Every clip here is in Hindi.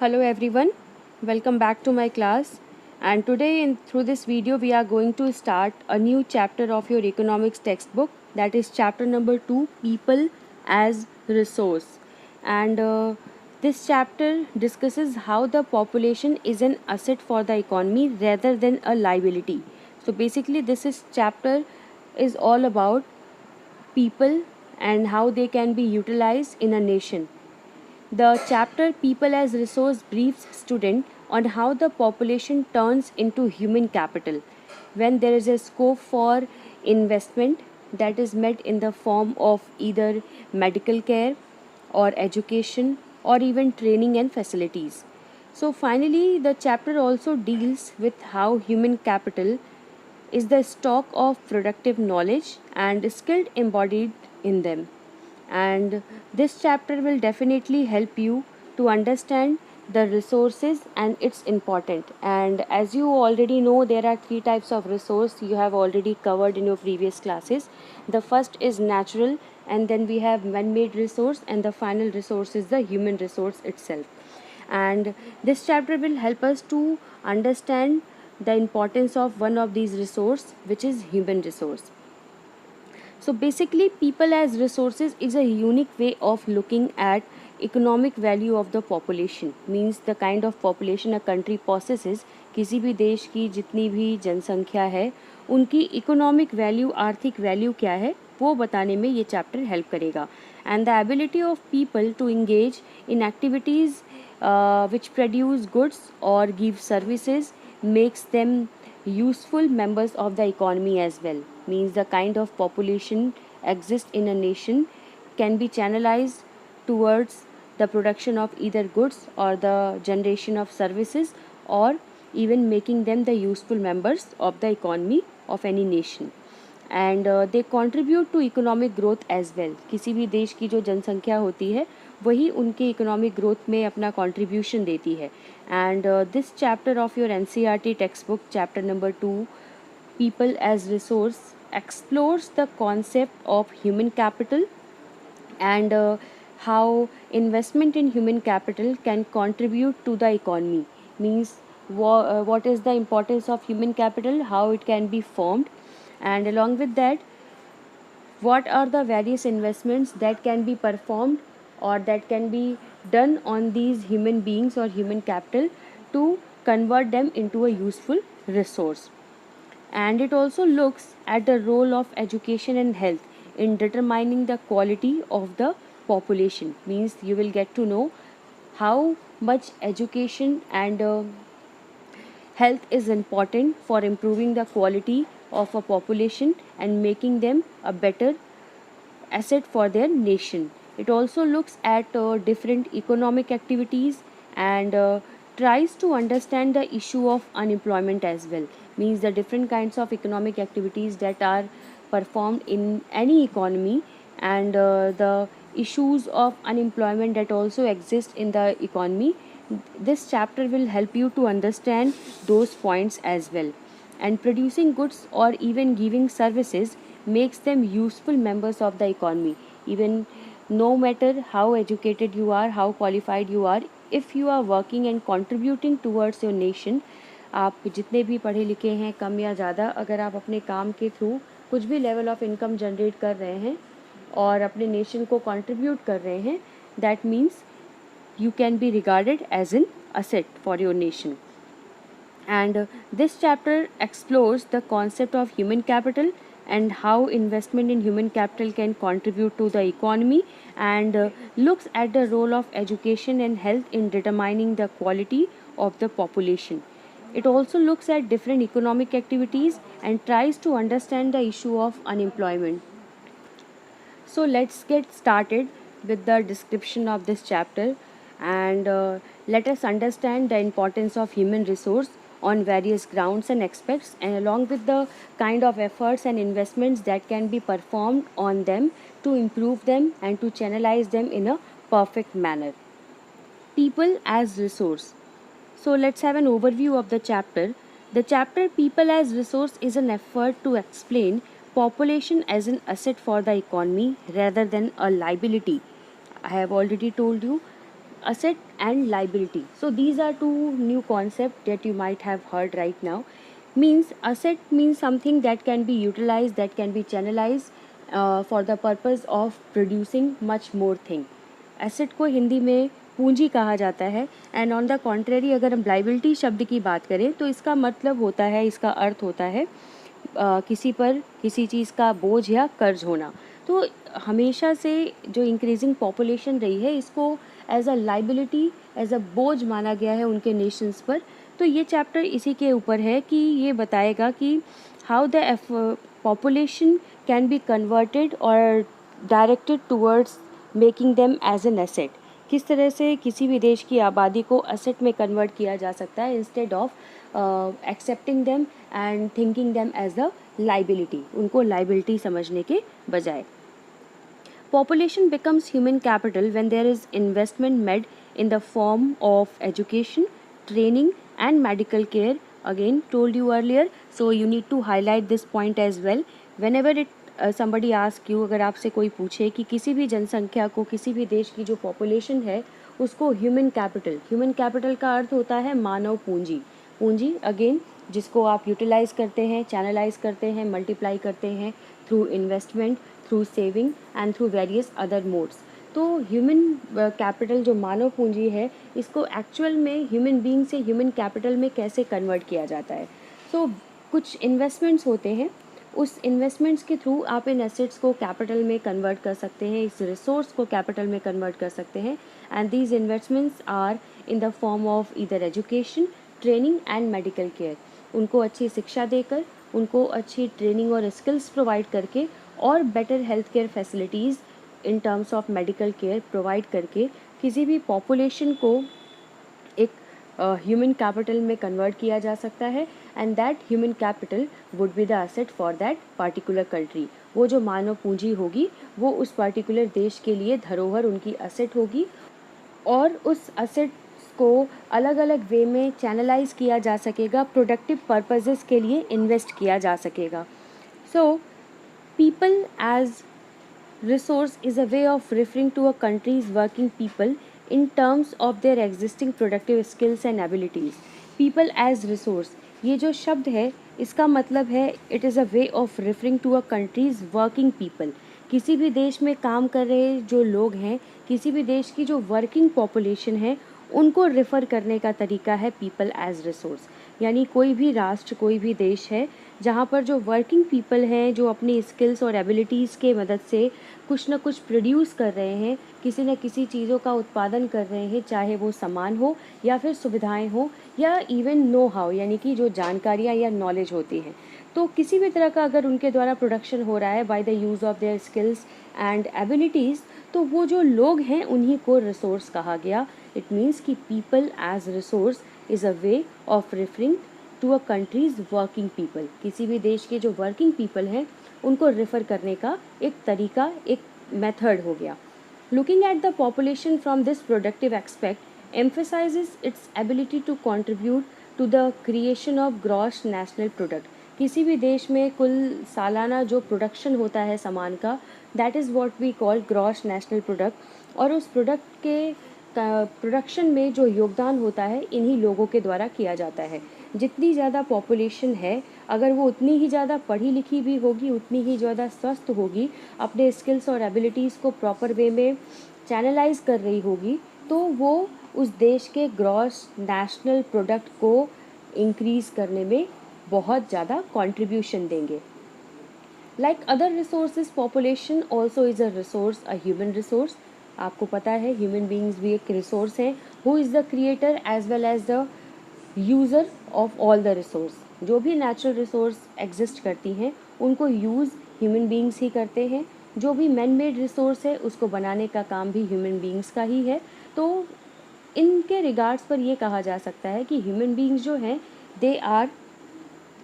Hello everyone, welcome back to my class. And today through this video we are going to start a new chapter of your economics textbook, that is chapter number 2, People as Resource. And this chapter discusses how the population is an asset for the economy rather than a liability. So basically this chapter is all about people and how they can be utilized in a nation. The chapter People as Resource briefs student on how the population turns into human capital when there is a scope for investment that is met in the form of either medical care or education or even training and facilities. So finally the chapter also deals with how human capital is the stock of productive knowledge and skilled embodied in them. And this chapter will definitely help you to understand the resources and its important. And as you already know, there are three types of resource you have already covered in your previous classes. The first is natural, and then we have man-made resource, and the final resource is the human resource itself. And this chapter will help us to understand the importance of one of these resource, which is human resource. So basically, people as resources is a unique way of looking at economic value of the population. Means the kind of population a country possesses. किसी भी देश की जितनी भी जनसंख्या है उनकी इकोनॉमिक वैल्यू, आर्थिक वैल्यू क्या है, वो बताने में ये चैप्टर हेल्प करेगा. And the ability of people to engage in activities which produce goods or give services makes them useful members of the economy as well. Means the kind of population exists in a nation can be channelized towards the production of either goods or the generation of services, or even making them the useful members of the economy of any nation. And they contribute to economic growth as well. किसी भी देश की जो जनसंख्या होती है वही उनके इकोनॉमिक ग्रोथ में अपना कॉन्ट्रीब्यूशन देती है. And this chapter of your NCERT text book, chapter number 2, people as resource, explores the concept of human capital and how investment in human capital can contribute to the economy. Means what is the importance of human capital, how it can be formed, and along with that what are the various investments that can be performed or that can be done on these human beings or human capital to convert them into a useful resource. And it also looks at the role of education and health in determining the quality of the population. Means you will get to know how much education and health is important for improving the quality of a population and making them a better asset for their nation. It also looks at different economic activities and tries to understand the issue of unemployment as well. Means the different kinds of economic activities that are performed in any economy and the issues of unemployment that also exist in the economy. This chapter will help you to understand those points as well. And producing goods or even giving services makes them useful members of the economy. Even no matter how educated you are, how qualified you are, if you are working and contributing towards your nation, आप जितने भी पढ़े लिखे हैं कम या ज़्यादा, अगर आप अपने काम के थ्रू कुछ भी लेवल ऑफ इनकम जनरेट कर रहे हैं और अपने नेशन को कंट्रीब्यूट कर रहे हैं, that means you can be regarded as an asset for your nation. And this chapter explores the concept of human capital and how investment in human capital can contribute to the economy, and looks at the role of education and health in determining the quality of the population. It also looks at different economic activities and tries to understand the issue of unemployment. So let's get started with the description of this chapter, and let us understand the importance of human resource on various grounds and aspects, and along with the kind of efforts and investments that can be performed on them to improve them and to channelize them in a perfect manner. People as resource. So let's have an overview of the chapter. The chapter People as Resource is an effort to explain population as an asset for the economy rather than a liability. I have already told you, asset and liability. So these are two new concepts that you might have heard right now. Means asset means something that can be utilized, that can be channelized for the purpose of producing much more thing. Asset को हिंदी में पूंजी कहा जाता है. एंड ऑन द कॉन्ट्रेरी अगर हम लाइबिलिटी शब्द की बात करें तो इसका मतलब होता है, इसका अर्थ होता है किसी पर किसी चीज़ का बोझ या कर्ज होना. तो हमेशा से जो इंक्रीजिंग पॉपुलेशन रही है इसको as a liability, as a बोझ माना गया है उनके नेशंस पर. तो ये चैप्टर इसी के ऊपर है कि ये बताएगा कि how the population can be converted और directed towards making them as an asset. किस तरह से किसी भी देश की आबादी को एसेट में कन्वर्ट किया जा सकता है instead of accepting them and thinking them as a liability, उनको लाइबिलिटी समझने के बजाय. Population becomes human capital when there is investment made in the form of education, training and medical care. Again, told you earlier, so you need to highlight this point as well. Whenever somebody asks you, अगर आपसे कोई पूछे कि किसी भी जनसंख्या को, किसी भी देश की जो पॉपुलेशन है उसको ह्यूमन कैपिटल का अर्थ होता है मानव पूंजी. पूंजी अगेन जिसको आप यूटिलाइज करते हैं, चैनलाइज करते हैं, मल्टीप्लाई करते हैं through investment, through saving and through various other modes. तो ह्यूमन कैपिटल जो मानव पूंजी है इसको एक्चुअल में ह्यूमन बीइंग से ह्यूमन कैपिटल में कैसे कन्वर्ट किया जाता है. सो कुछ इन्वेस्टमेंट्स होते हैं, उस इन्वेस्टमेंट्स के थ्रू आप इन एसेट्स को कैपिटल में कन्वर्ट कर सकते हैं, इस रिसोर्स को कैपिटल में कन्वर्ट कर सकते हैं. And these investments are in the form of either education, training and medical care. उनको अच्छी शिक्षा देकर, उनको अच्छी ट्रेनिंग और स्किल्स प्रोवाइड करके और better health care facilities in terms of medical care provide करके किसी भी पॉपुलेशन को एक ह्यूमन कैपिटल में कन्वर्ट किया जा सकता है. And that human capital would be the asset for that particular country. वो जो मानव पूंजी होगी वो उस पर्टिकुलर देश के लिए धरोहर उनकी एसेट होगी और उस एसेट को अलग अलग वे में चैनलाइज किया जा सकेगा, प्रोडक्टिव पर्पसेस के लिए इन्वेस्ट किया जा सकेगा. सो people as resource is a way of referring to a country's working people in terms of their existing productive skills and abilities. People as resource, ये जो शब्द है इसका मतलब है it is a way of referring to a country's working people. किसी भी देश में काम कर रहे जो लोग हैं, किसी भी देश की जो वर्किंग पॉपुलेशन है उनको रेफ़र करने का तरीका है पीपल एज रिसोर्स. यानी कोई भी राष्ट्र, कोई भी देश है जहाँ पर जो वर्किंग पीपल हैं जो अपनी स्किल्स और एबिलिटीज़ के मदद से कुछ ना कुछ प्रोड्यूस कर रहे हैं, किसी न किसी चीज़ों का उत्पादन कर रहे हैं, चाहे वो सामान हो या फिर सुविधाएं हो या इवन नो हाउ यानी कि जो जानकारियाँ या नॉलेज होती हैं. तो किसी भी तरह का अगर उनके द्वारा प्रोडक्शन हो रहा है bye the use of their skills and abilities, तो वो जो लोग हैं उन्हीं को रिसोर्स कहा गया. इट मीन्स कि people as resource is a way of referring to a country's working people. किसी भी देश के जो वर्किंग पीपल हैं उनको रेफ़र करने का एक तरीका, एक मेथड हो गया. Looking at the population from this productive aspect emphasises its ability to contribute to the creation of gross national product. किसी भी देश में कुल सालाना जो प्रोडक्शन होता है सामान का, that is what we call gross national product. और उस प्रोडक्ट के प्रोडक्शन में जो योगदान होता है इन्हीं लोगों के द्वारा किया जाता है. जितनी ज़्यादा पॉपुलेशन है अगर वो उतनी ही ज़्यादा पढ़ी लिखी भी होगी, उतनी ही ज़्यादा स्वस्थ होगी, अपने स्किल्स और एबिलिटीज़ को प्रॉपर वे में चैनलाइज कर रही होगी, तो वो उस देश के ग्रॉस नेशनल प्रोडक्ट को इंक्रीज़ करने में बहुत ज़्यादा कंट्रीब्यूशन देंगे. Like other resources, population also is a resource, a human resource. आपको पता है ह्यूमन बींग्स भी एक रिसोर्स हैं. Who is the creator as well as the user of all the resource. जो भी नेचुरल रिसोर्स एग्जिस्ट करती हैं उनको यूज़ ह्यूमन बींग्स ही करते हैं. जो भी मैन मेड रिसोर्स है उसको बनाने का काम भी ह्यूमन बींग्स का ही है. तो इनके रिगार्ड्स पर ये कहा जा सकता है कि ह्यूमन बींग्स जो हैं they are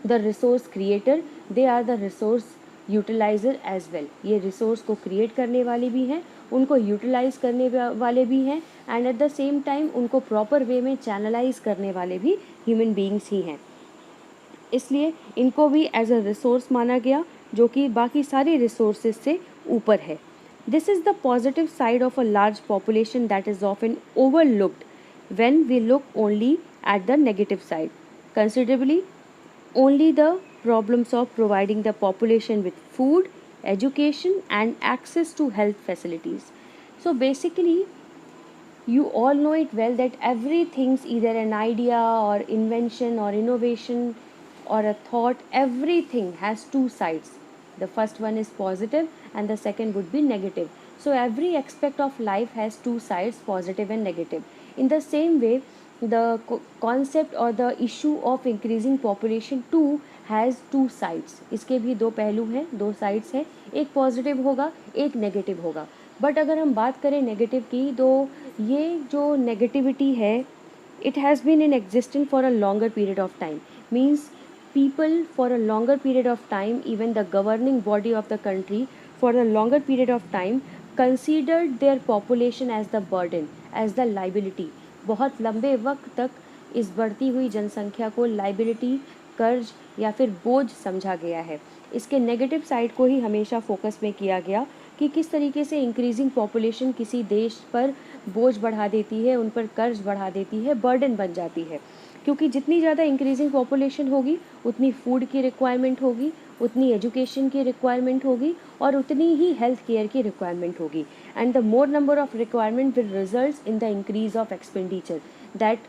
the resource creator, they are the resource utilizer as well. ये रिसोर्स को क्रिएट करने वाले भी हैं, उनको यूटिलाइज़ करने वाले भी हैं and at the same time उनको प्रॉपर वे में चैनलाइज करने वाले भी ह्यूमन बीइंग्स ही हैं. इसलिए इनको भी एज अ रिसोर्स माना गया जो कि बाकी सारे रिसोर्सेज से ऊपर है. This is the positive side of a large population that is often overlooked when we look only at the negative side. Considerably, only the problems of providing the population with food, education, and access to health facilities. So basically, you all know it well that everything's either an idea or invention or innovation or a thought, everything has two sides. The first one is positive and the second would be negative. So every aspect of life has two sides, positive and negative. In the same way, the concept or the issue of increasing population too has two sides. इसके भी दो पहलू हैं, दो साइड्स हैं. एक पॉजिटिव होगा, एक नेगेटिव होगा. बट अगर हम बात करें नेगेटिव की, तो ये जो नेगेटिविटी है, it has been in existent for a longer period of time. Means people for a longer period of time, even the governing body of the country for a longer period of time considered their population as the burden, as the liability. बहुत लंबे वक्त तक इस बढ़ती हुई जनसंख्या को लाइबिलिटी, कर्ज या फिर बोझ समझा गया है. इसके नेगेटिव साइड को ही हमेशा फोकस में किया गया कि किस तरीके से इंक्रीजिंग पॉपुलेशन किसी देश पर बोझ बढ़ा देती है, उन पर कर्ज बढ़ा देती है, बर्डन बन जाती है. क्योंकि जितनी ज़्यादा इंक्रीजिंग पॉपुलेशन होगी उतनी फूड की रिक्वायरमेंट होगी, उतनी एजुकेशन की रिक्वायरमेंट होगी और उतनी ही हेल्थ केयर की रिक्वायरमेंट होगी. And the more number of requirement will result in the increase of expenditure that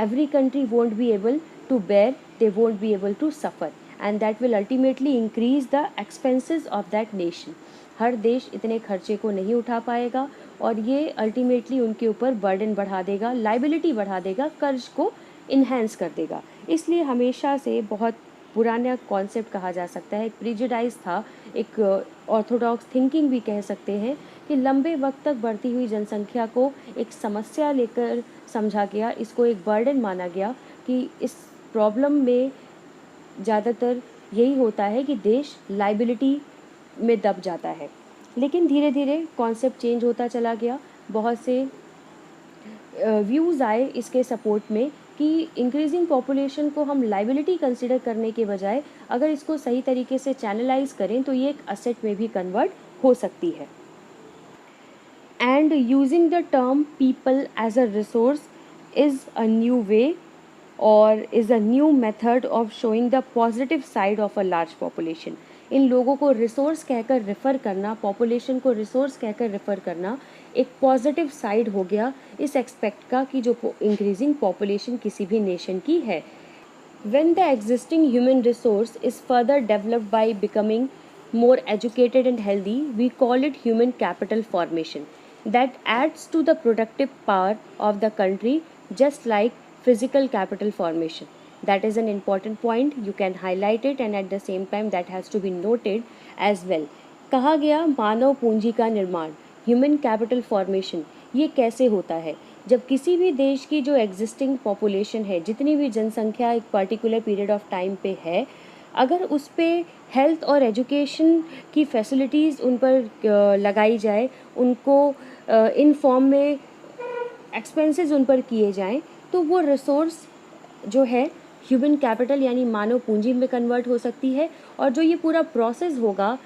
every country won't be able to bear, they won't be able to suffer, and that will ultimately increase the expenses of that nation. हर देश इतने खर्चे को नहीं उठा पाएगा और ये अल्टीमेटली उनके ऊपर बर्डन बढ़ा देगा, लाइबिलिटी बढ़ा देगा, कर्ज को इन्हेंस कर देगा. इसलिए हमेशा से बहुत पुराना कॉन्सेप्ट कहा जा सकता है, एक प्रिजुडाइज था, एक ऑर्थोडॉक्स थिंकिंग भी कह सकते हैं कि लंबे वक्त तक बढ़ती हुई जनसंख्या को एक समस्या लेकर समझा गया, इसको एक बर्डन माना गया कि इस प्रॉब्लम में ज़्यादातर यही होता है कि देश लाइबिलिटी में दब जाता है. लेकिन धीरे धीरे कॉन्सेप्ट चेंज होता चला गया. बहुत से व्यूज़ आए इसके सपोर्ट में कि इंक्रीजिंग पॉपुलेशन को हम लाइबिलिटी कंसिडर करने के बजाय अगर इसको सही तरीके से चैनलाइज करें तो ये एक असेट में भी कन्वर्ट हो सकती है. And using the term people as a resource is a new way or is a new method of showing the positive side of a large population. इन लोगों को रिसोर्स कहकर रेफ़र करना, पॉपुलेशन को रिसोर्स कहकर रेफ़र करना एक पॉजिटिव साइड हो गया इस एक्सपेक्ट का कि जो इंक्रीजिंग पॉपुलेशन किसी भी नेशन की है. When the existing human resource is further developed by becoming more educated and healthy, we call it human capital formation. That adds to the productive power of the country, just like physical capital formation. That is an important point. You can highlight it and at the same time that has to be noted as well. कहा गया मानव पूंजी का निर्माण, ह्यूमन कैपिटल फॉर्मेशन, ये कैसे होता है? जब किसी भी देश की जो एग्जिस्टिंग पॉपुलेशन है, जितनी भी जनसंख्या एक पर्टिकुलर पीरियड ऑफ टाइम पे है, अगर उस पर हेल्थ और एजुकेशन की फैसिलिटीज़ उन पर लगाई जाए, उनको इन फॉर्म में एक्सपेंसेस उन पर किए जाएं, तो वो रिसोर्स जो है ह्यूमन कैपिटल यानी मानव पूंजी में कन्वर्ट हो सकती है. और जो ये पूरा प्रोसेस होगा,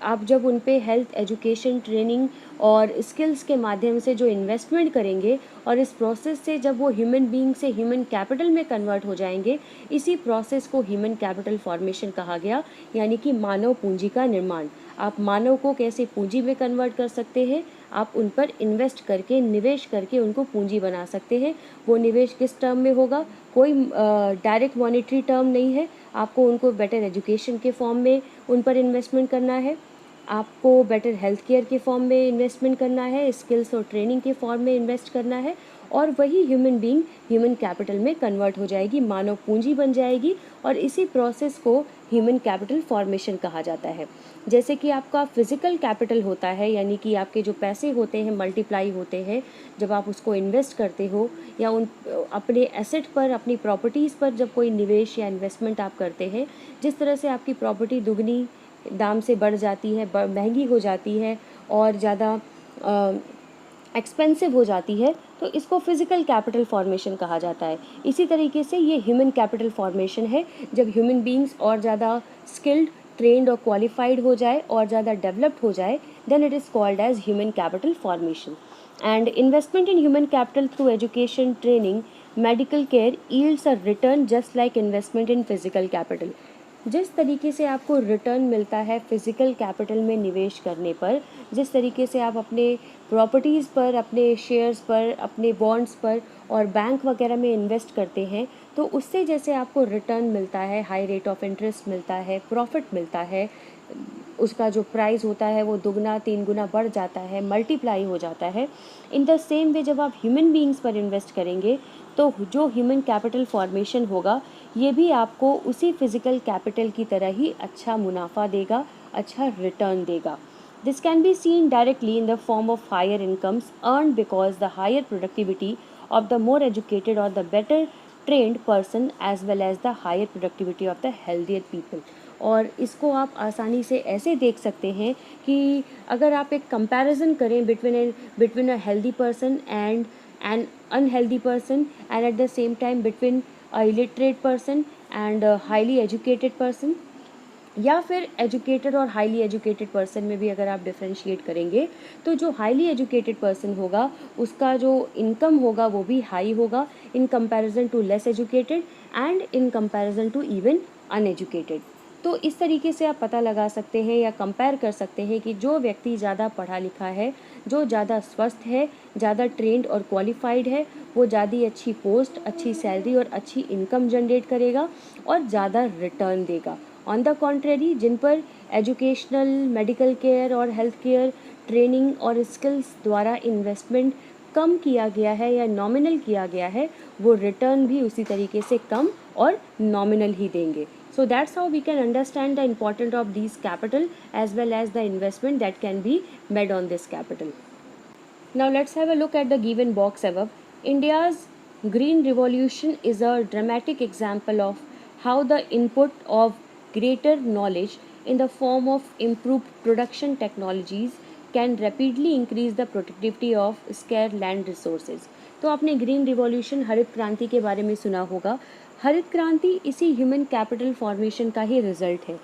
आप जब उन पे हेल्थ, एजुकेशन, ट्रेनिंग और स्किल्स के माध्यम से जो इन्वेस्टमेंट करेंगे और इस प्रोसेस से जब वो ह्यूमन बीइंग से ह्यूमन कैपिटल में कन्वर्ट हो जाएंगे, इसी प्रोसेस को ह्यूमन कैपिटल फॉर्मेशन कहा गया, यानी कि मानव पूंजी का निर्माण. आप मानव को कैसे पूंजी में कन्वर्ट कर सकते हैं? आप उन पर इन्वेस्ट करके, निवेश करके उनको पूंजी बना सकते हैं. वो निवेश किस टर्म में होगा? कोई डायरेक्ट मॉनेटरी टर्म नहीं है. आपको उनको बेटर एजुकेशन के फॉर्म में उन पर इन्वेस्टमेंट करना है, आपको बेटर हेल्थ केयर के फॉर्म में इन्वेस्टमेंट करना है, स्किल्स और ट्रेनिंग के फॉर्म में इन्वेस्ट करना है, और वही ह्यूमन बीइंग ह्यूमन कैपिटल में कन्वर्ट हो जाएगी, मानव पूंजी बन जाएगी. और इसी प्रोसेस को ह्यूमन कैपिटल फॉर्मेशन कहा जाता है. जैसे कि आपका फिजिकल कैपिटल होता है, यानी कि आपके जो पैसे होते हैं मल्टीप्लाई होते हैं जब आप उसको इन्वेस्ट करते हो, या उन अपने एसेट पर, अपनी प्रॉपर्टीज़ पर जब कोई निवेश या इन्वेस्टमेंट आप करते हैं, जिस तरह से आपकी प्रॉपर्टी दुगनी दाम से बढ़ जाती है, महंगी हो जाती है और ज़्यादा एक्सपेंसिव हो जाती है, तो इसको फिज़िकल कैपिटल फॉर्मेशन कहा जाता है. इसी तरीके से ये ह्यूमन कैपिटल फॉर्मेशन है. जब ह्यूमन बीइंग्स और ज़्यादा स्किल्ड, ट्रेंड और क्वालिफाइड हो जाए और ज़्यादा डेवलप्ड हो जाए, then it is called as human capital formation. And investment in human capital through education, training, medical care yields a return just like investment in physical capital. जिस तरीके से आपको रिटर्न मिलता है फिज़िकल कैपिटल में निवेश करने पर, जिस तरीके से आप अपने प्रॉपर्टीज़ पर, अपने शेयर्स पर, अपने बॉन्ड्स पर और बैंक वगैरह में इन्वेस्ट करते हैं, तो उससे जैसे आपको रिटर्न मिलता है, हाई रेट ऑफ इंटरेस्ट मिलता है, प्रॉफिट मिलता है, उसका जो प्राइस होता है वो दुगना 3 गुना बढ़ जाता है, मल्टीप्लाई हो जाता है। इन द सेम वे जब आप ह्यूमन बीइंग्स पर इन्वेस्ट करेंगे तो जो ह्यूमन कैपिटल फॉर्मेशन होगा ये भी आपको उसी फिज़िकल कैपिटल की तरह ही अच्छा मुनाफा देगा, अच्छा रिटर्न देगा. This can be seen directly in the form of higher incomes earned because the higher productivity of the more educated or the better trained person as well as the higher productivity of the healthier people. और इसको आप आसानी से ऐसे देख सकते हैं कि अगर आप एक कंपैरिजन करें between a healthy person and N unhealthy person and at the same time between a illiterate person and highly educated person, या फिर एजुकेटेड और हाईली एजुकेटेड पर्सन में भी अगर आप डिफरेंशिएट करेंगे तो जो हाईली एजुकेटेड पर्सन होगा उसका जो इनकम होगा वो भी हाई होगा in comparison to less educated and in comparison to even uneducated. तो इस तरीके से आप पता लगा सकते हैं या कंपेयर कर सकते हैं कि जो व्यक्ति ज़्यादा पढ़ा लिखा है, जो ज़्यादा स्वस्थ है, ज़्यादा ट्रेंड और क्वालिफाइड है, वो ज़्यादा अच्छी पोस्ट, अच्छी सैलरी और अच्छी इनकम जनरेट करेगा और ज़्यादा रिटर्न देगा. ऑन द कॉन्ट्रेरी जिन पर एजुकेशनल, मेडिकल केयर और हेल्थ केयर, ट्रेनिंग और स्किल्स द्वारा इन्वेस्टमेंट कम किया गया है या नॉमिनल किया गया है, वो रिटर्न भी उसी तरीके से कम और नॉमिनल ही देंगे. So that's how we can understand the importance of these capital as well as the investment that can be made on this capital. Now let's have a look at the given box above. India's green revolution is a dramatic example of how the input of greater knowledge in the form of improved production technologies can rapidly increase the productivity of scarce land resources. तो आपने ग्रीन रिवॉल्यूशन, हरित क्रांति के बारे में सुना होगा. हरित क्रांति इसी ह्यूमन कैपिटल फॉर्मेशन का ही रिजल्ट है.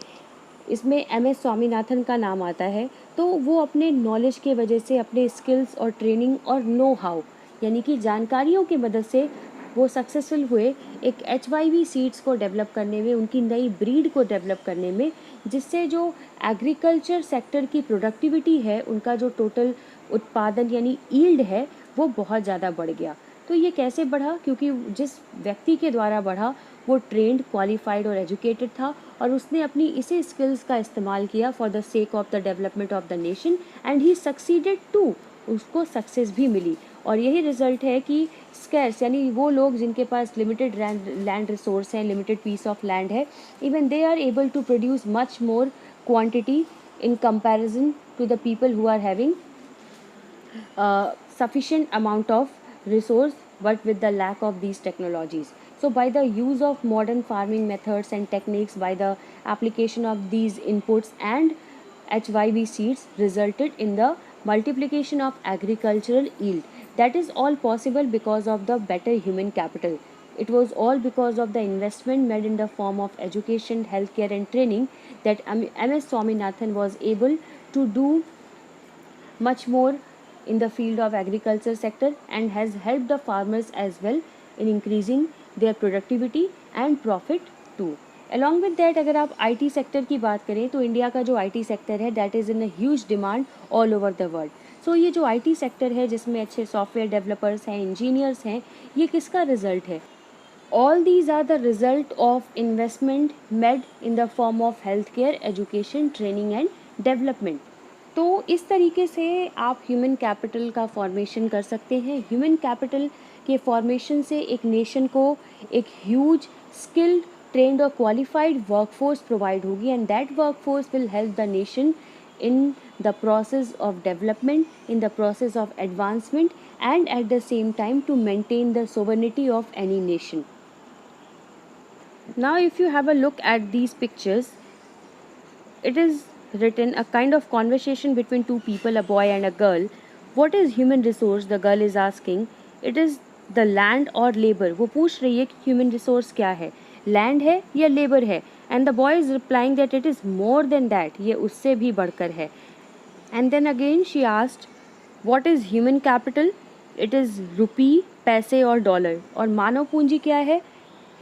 इसमें MS स्वामीनाथन का नाम आता है. तो वो अपने नॉलेज के वजह से, अपने स्किल्स और ट्रेनिंग और नो हाउ यानी कि जानकारियों की मदद से वो सक्सेसफुल हुए एक HYV सीड्स को डेवलप करने में, उनकी नई ब्रीड को डेवलप करने में, जिससे जो एग्रीकल्चर सेक्टर की प्रोडक्टिविटी है, उनका जो टोटल उत्पादन यानी ईल्ड है वो बहुत ज़्यादा बढ़ गया. तो ये कैसे बढ़ा? क्योंकि जिस व्यक्ति के द्वारा बढ़ा वो ट्रेंड, क्वालिफाइड और एजुकेटेड था और उसने अपनी इसी स्किल्स का इस्तेमाल किया for the sake of the development of the nation and he succeeded too. उसको सक्सेस भी मिली. और यही रिजल्ट है कि स्कैर्स यानी वो लोग जिनके पास लिमिटेड लैंड रिसोर्स हैं, लिमिटेड पीस ऑफ लैंड है, even they are able to produce much more quantity in comparison to the people who are having sufficient amount of resource but with the lack of these technologies. So by the use of modern farming methods and techniques, by the application of these inputs and HYV seeds resulted in the multiplication of agricultural yield. That is all possible because of the better human capital. It was all because of the investment made in the form of education, healthcare and training that MS Swaminathan was able to do much more in the field of agriculture sector and has helped the farmers as well in increasing their productivity and profit too. Along with that, अगर आप IT सेक्टर की बात करें तो इंडिया का जो IT सेक्टर है that is in a huge demand all over the world. So ये जो IT सेक्टर है जिसमें अच्छे सॉफ्टवेयर डेवलपर्स हैं, इंजीनियर्स हैं, ये किसका रिजल्ट है? All these are the result of investment made in the form of healthcare, education, training and development. तो इस तरीके से आप ह्यूमन कैपिटल का फॉर्मेशन कर सकते हैं. ह्यूमन कैपिटल के फॉर्मेशन से एक नेशन को एक ह्यूज स्किल्ड, ट्रेंड और क्वालिफाइड वर्कफोर्स प्रोवाइड होगी and that workforce will help the nation in the process of development, in the process of advancement and at the same time to maintain the sovereignty of any nation. Now if you have a look at these pictures, it is written a kind of conversation between two people, a boy and a girl. What is human resource? The girl is asking. It is the land or labor. वो पूछ रही है कि human resource क्या है, land है या labor है. And the boy is replying that it is more than that. ये उससे भी बढ़कर है. And then again she asked, what is human capital? It is rupee, पैसे और डॉलर। और मानव पूंजी क्या है?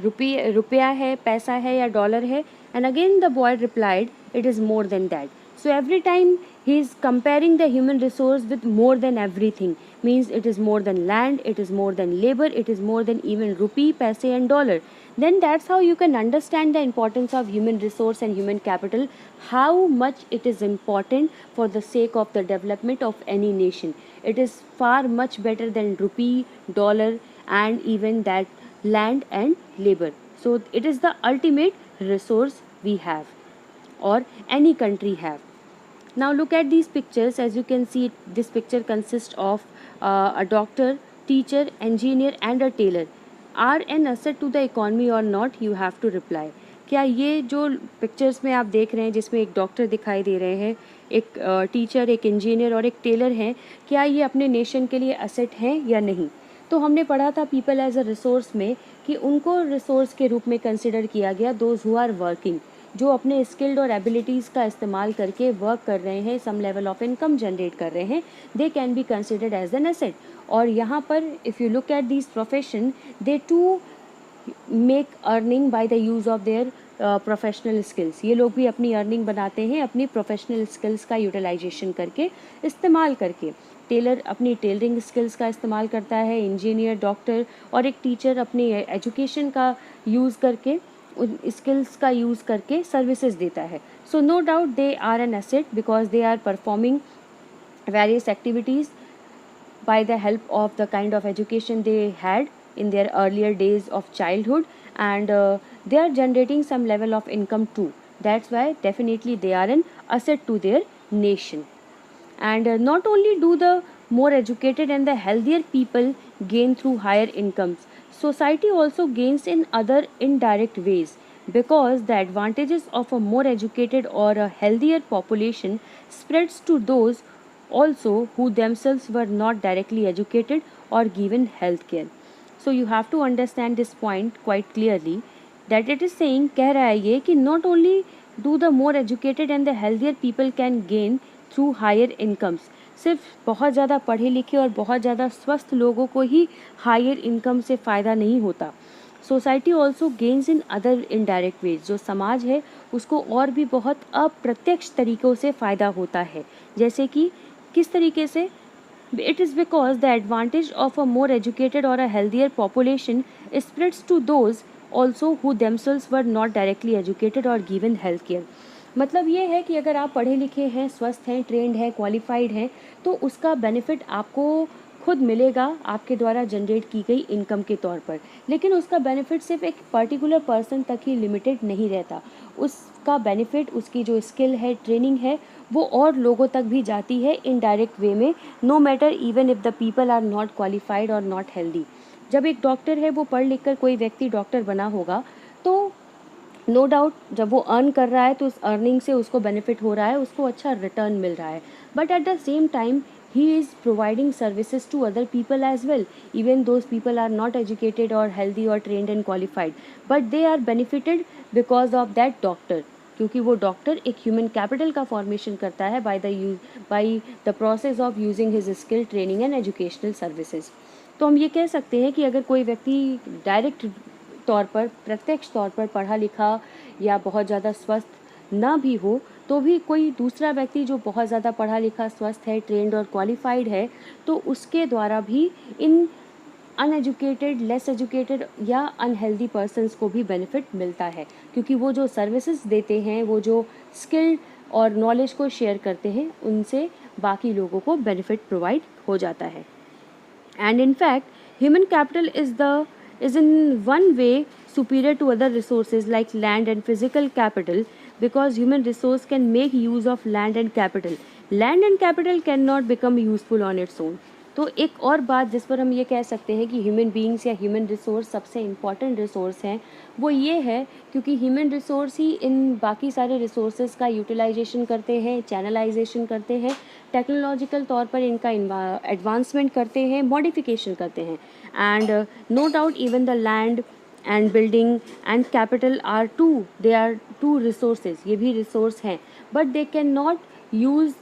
रुपया है, पैसा है या डॉलर है? And again the boy replied, it is more than that. So every time he is comparing the human resource with more than everything, means it is more than land, it is more than labor, it is more than even rupee, paise and dollar. Then that's how you can understand the importance of human resource and human capital, how much it is important for the sake of the development of any nation. It is far much better than rupee, dollar and even that land and labor. So it is the ultimate resource we have or any country have. Now look at these pictures. As you can see, this picture consists of a doctor, teacher, engineer and a tailor. Are an asset to the economy or not? You have to reply. क्या ये जो पिक्चर्स में आप देख रहे हैं, जिसमें एक डॉक्टर दिखाई दे रहे हैं, एक टीचर, एक इंजीनियर और एक टेलर हैं, क्या ये अपने नेशन के लिए असेट हैं या नहीं? तो हमने पढ़ा था पीपल एज अ रिसोर्स में कि उनको रिसोर्स के रूप में कंसिडर किया गया, दोज हु आर वर्किंग, जो अपने स्किल्ड और एबिलिटीज़ का इस्तेमाल करके वर्क कर रहे हैं, some level of income generate कर रहे हैं, they can be considered as an asset. और यहाँ पर if you look at this profession, they too make earning by the use of their professional skills. ये लोग भी अपनी अर्निंग बनाते हैं अपनी प्रोफेशनल स्किल्स का यूटिलाइजेशन करके, इस्तेमाल करके. टेलर अपनी टेलरिंग स्किल्स का इस्तेमाल करता है, इंजीनियर, डॉक्टर और एक टीचर अपनी एजुकेशन का यूज़ करके, उन स्किल्स का यूज़ करके सर्विसेज देता है. So no doubt they are an asset because they are performing various activities by the help of the kind of education they had in their earlier days of childhood, and they are generating some level of income too. That's why definitely they are an asset to their nation. And not only do the more educated and the healthier people gain through higher incomes, society also gains in other indirect ways, because the advantages of a more educated or a healthier population spreads to those also who themselves were not directly educated or given health care. So you have to understand this point quite clearly, that it is saying, कह रहा है ये कि not only do the more educated and the healthier people can gain through higher incomes, सिर्फ बहुत ज़्यादा पढ़े लिखे और बहुत ज़्यादा स्वस्थ लोगों को ही हायर इनकम से फ़ायदा नहीं होता. Society also gains in other indirect ways. जो समाज है उसको और भी बहुत अप्रत्यक्ष तरीक़ों से फ़ायदा होता है. जैसे कि किस तरीके से? It is because the advantage of a more educated or a healthier population spreads to those also who themselves were not directly educated or given health care. मतलब ये है कि अगर आप पढ़े लिखे हैं, स्वस्थ हैं, ट्रेंड हैं, क्वालिफाइड हैं, तो उसका बेनिफिट आपको खुद मिलेगा आपके द्वारा जनरेट की गई इनकम के तौर पर. लेकिन उसका बेनिफिट सिर्फ एक पर्टिकुलर पर्सन तक ही लिमिटेड नहीं रहता. उसका बेनिफिट, उसकी जो स्किल है, ट्रेनिंग है, वो और लोगों तक भी जाती है इनडायरेक्ट वे में, no matter even if the people are not qualified और नॉट हेल्दी. जब एक डॉक्टर है वो पढ़ लिख कर कोई व्यक्ति डॉक्टर बना होगा, तो नो डाउट जब वो अर्न कर रहा है तो उस अर्निंग से उसको बेनिफिट हो रहा है, उसको अच्छा रिटर्न मिल रहा है. But at the same time he is providing services to other people as well, even those people are not educated or healthy or trained and qualified, but they are benefited because of that doctor, क्योंकि वो डॉक्टर एक ह्यूमन कैपिटल का फॉर्मेशन करता है by the process of using his skill, training and educational services. तो हम ये कह सकते हैं कि अगर कोई व्यक्ति डायरेक्ट तौर पर, प्रत्यक्ष तौर पर पढ़ा लिखा या बहुत ज़्यादा स्वस्थ ना भी हो, तो भी कोई दूसरा व्यक्ति जो बहुत ज़्यादा पढ़ा लिखा, स्वस्थ है, ट्रेंड और क्वालिफाइड है, तो उसके द्वारा भी इन अनएजुकेटेड, लेस एजुकेटेड या अनहेल्दी पर्सनस को भी बेनिफिट मिलता है, क्योंकि वो जो सर्विसेज देते हैं, वो जो स्किल और नॉलेज को शेयर करते हैं, उनसे बाकी लोगों को बेनिफिट प्रोवाइड हो जाता है. And in fact human capital is in one way superior to other resources like land and physical capital, because human resource can make use of land and capital. Land and capital cannot become useful on its own. तो एक और बात जिस पर हम ये कह सकते हैं कि ह्यूमन बीइंग्स या ह्यूमन रिसोर्स सबसे इम्पॉर्टेंट रिसोर्स हैं, वो ये है क्योंकि ह्यूमन रिसोर्स ही इन बाकी सारे रिसोर्सेज का यूटिलाइजेशन करते हैं, चैनलाइजेशन करते हैं, टेक्नोलॉजिकल तौर पर इनका एडवांसमेंट करते हैं, मॉडिफिकेशन करते हैं. And no doubt even the land and building and capital they are two resources. ये भी रिसोर्स हैं, but they can not use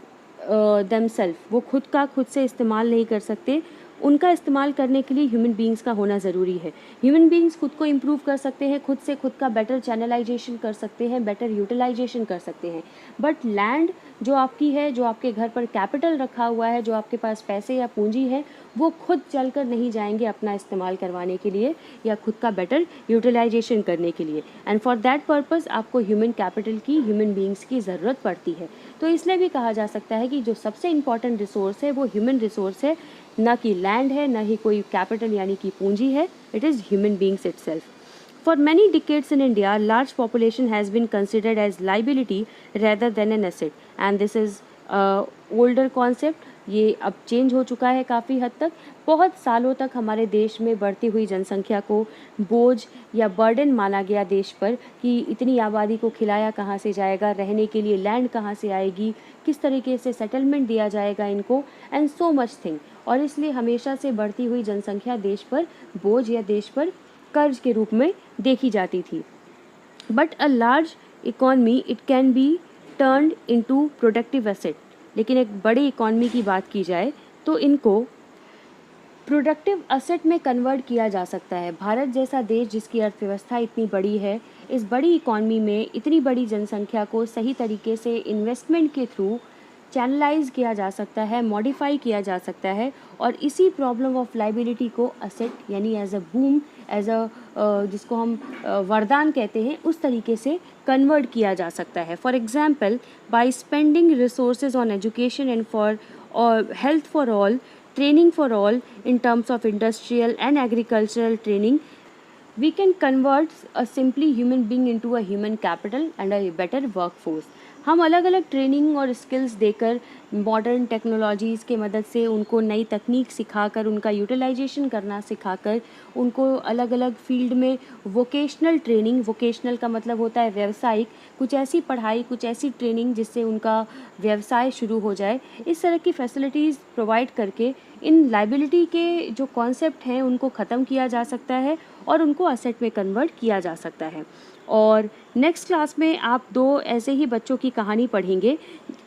themselves, वो खुद से इस्तेमाल नहीं कर सकते, उनका इस्तेमाल करने के लिए ह्यूमन बींग्स का होना ज़रूरी है। ह्यूमन बींग्स खुद को इम्प्रूव कर सकते हैं, खुद से खुद का बेटर चैनलाइजेशन कर सकते हैं, बेटर यूटिलाइजेशन कर सकते हैं। बट लैंड जो आपकी है, जो आपके घर पर कैपिटल रखा हुआ है, जो आपके पास पैसे या पूंजी है, वो खुद चलकर नहीं जाएंगे अपना इस्तेमाल करवाने के लिए या खुद का बेटर यूटिलाइजेशन करने के लिए। एंड फॉर दैट पर्पज़ आपको ह्यूमन कैपिटल की, ह्यूमन बींग्स की ज़रूरत पड़ती है। तो इसलिए भी कहा जा सकता है कि जो सबसे इम्पॉर्टेंट रिसोर्स है वो ह्यूमन रिसोर्स है, ना कि लैंड है, ना ही कोई कैपिटल यानी कि पूंजी है। It is human beings itself. For many decades in India, large population has been considered as liability rather than an asset, and this is older concept. ये अब चेंज हो चुका है काफ़ी हद तक। बहुत सालों तक हमारे देश में बढ़ती हुई जनसंख्या को बोझ या बर्डन माना गया देश पर, कि इतनी आबादी को खिलाया कहाँ से जाएगा, रहने के लिए लैंड कहाँ से आएगी, किस तरीके से सेटलमेंट दिया जाएगा इनको, एंड सो मच थिंग। और इसलिए हमेशा से बढ़ती हुई जनसंख्या देश पर बोझ या देश पर कर्ज के रूप में देखी जाती थी। But a large economy it can be turned into productive asset. लेकिन एक बड़ी इकॉनमी की बात की जाए तो इनको प्रोडक्टिव एसेट में कन्वर्ट किया जा सकता है। भारत जैसा देश जिसकी अर्थव्यवस्था इतनी बड़ी है, इस बड़ी इकॉनमी में इतनी बड़ी जनसंख्या को सही तरीके से इन्वेस्टमेंट के थ्रू चैनलाइज किया जा सकता है, मॉडिफाई किया जा सकता है, और इसी प्रॉब्लम ऑफ लाइबिलिटी को असेट यानी as a boon, as a जिसको हम वरदान कहते हैं, उस तरीके से कन्वर्ट किया जा सकता है। For example, by spending resources on education and for health for all, training for all in terms of industrial and agricultural training, we can convert a simply human being into a human capital and a better workforce. हम अलग अलग ट्रेनिंग और स्किल्स देकर, मॉडर्न टेक्नोलॉजीज़ के मदद से उनको नई तकनीक सिखाकर, उनका यूटिलाइजेशन करना सिखाकर, उनको अलग अलग फील्ड में वोकेशनल ट्रेनिंग, वोकेशनल का मतलब होता है व्यावसायिक, कुछ ऐसी पढ़ाई, कुछ ऐसी ट्रेनिंग जिससे उनका व्यवसाय शुरू हो जाए, इस तरह की फैसिलिटीज़ प्रोवाइड करके इन लाइबिलिटी के जो कॉन्सेप्ट हैं उनको ख़त्म किया जा सकता है और उनको असेट में कन्वर्ट किया जा सकता है। और नेक्स्ट क्लास में आप दो ऐसे ही बच्चों की कहानी पढ़ेंगे।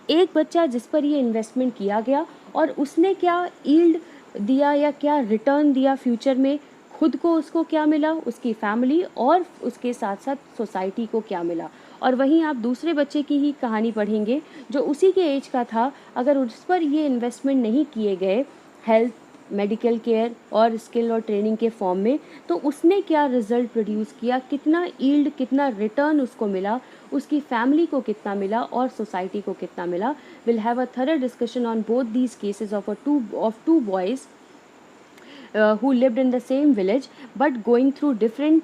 एक बच्चा जिस पर ये इन्वेस्टमेंट किया गया और उसने क्या यील्ड दिया या क्या रिटर्न दिया फ्यूचर में, खुद को उसको क्या मिला, उसकी फैमिली और उसके साथ साथ सोसाइटी को क्या मिला। और वहीं आप दूसरे बच्चे की ही कहानी पढ़ेंगे जो उसी के एज का था, अगर उस पर ये इन्वेस्टमेंट नहीं किए गए हेल्थ, मेडिकल केयर और स्किल और ट्रेनिंग के फॉर्म में, तो उसने क्या रिजल्ट प्रोड्यूस किया, कितना यील्ड, कितना रिटर्न उसको मिला, उसकी फैमिली को कितना मिला और सोसाइटी को कितना मिला। Will have a thorough discussion on both these cases of two boys who lived in the same village but going through different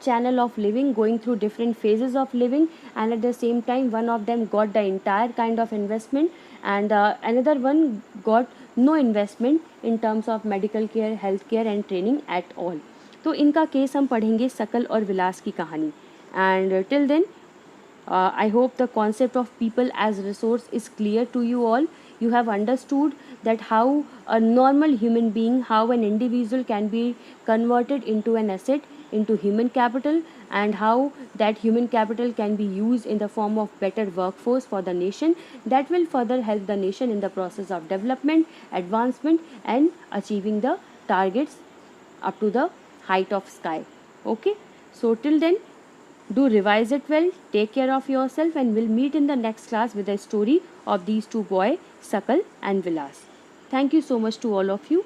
channel of living, going through different phases of living, and at the same time one of them got the entire kind of investment and another one got no investment in terms of medical care, health care and training at all. तो इनका केस हम पढ़ेंगे सकल और विलास की कहानी। And till then I hope the concept of people as resource is clear to you all. You have understood that how a normal human being, how an individual can be converted into an asset, into human capital, and how that human capital can be used in the form of better workforce for the nation that will further help the nation in the process of development, advancement, and achieving the targets up to the height of sky. Okay, so till then, do revise it well, take care of yourself, and we'll meet in the next class with a story of these two boys, Sakal and Vilas. Thank you so much to all of you.